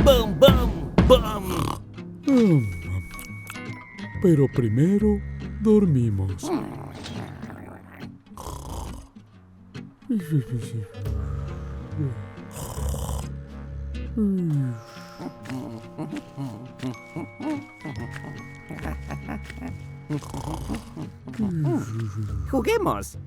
¡Bum, bum, bum! Pero primero dormimos. ¡Juguemos!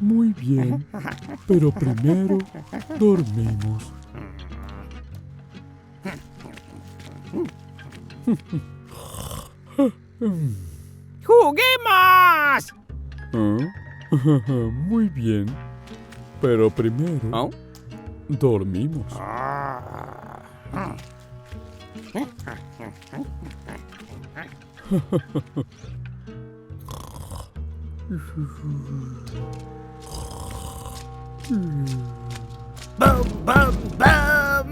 Muy bien, pero primero dormimos. ¡Juguemos! Muy bien, pero primero ¿Oh? dormimos. ¡Bum, bum, bum!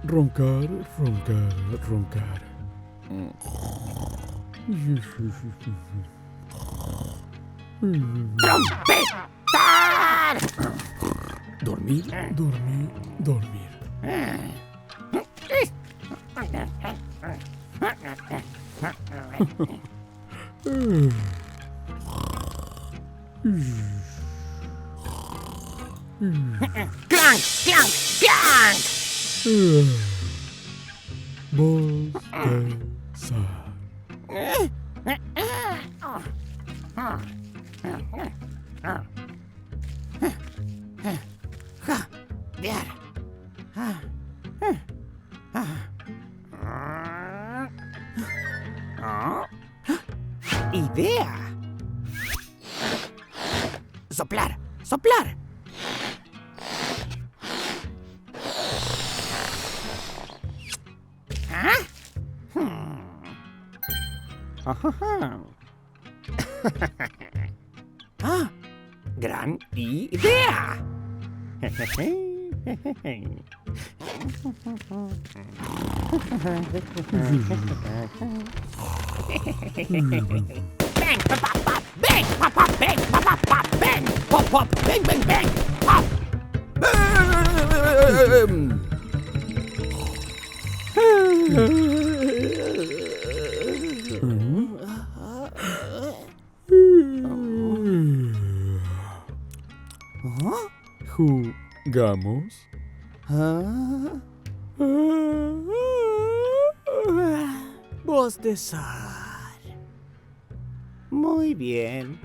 Roncar, roncar, roncar. ¡Trompetar! Dormir, dormir, dormir. ¡Clank, clank, clank! Bostezar. Jadear. ¡Idea! Soplar, soplar. ¡Ah! ¡Gran idea! ¡Bang, papá, pap! ¡Bang, papá, bang, papá, pap! ¡Bang, pop, pop! ¡Bang, bang, bang! ¡Pop! ¿Jugamos? Bostezar. Muy bien.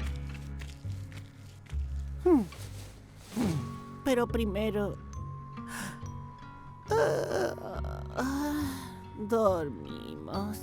Pero primero... dormimos.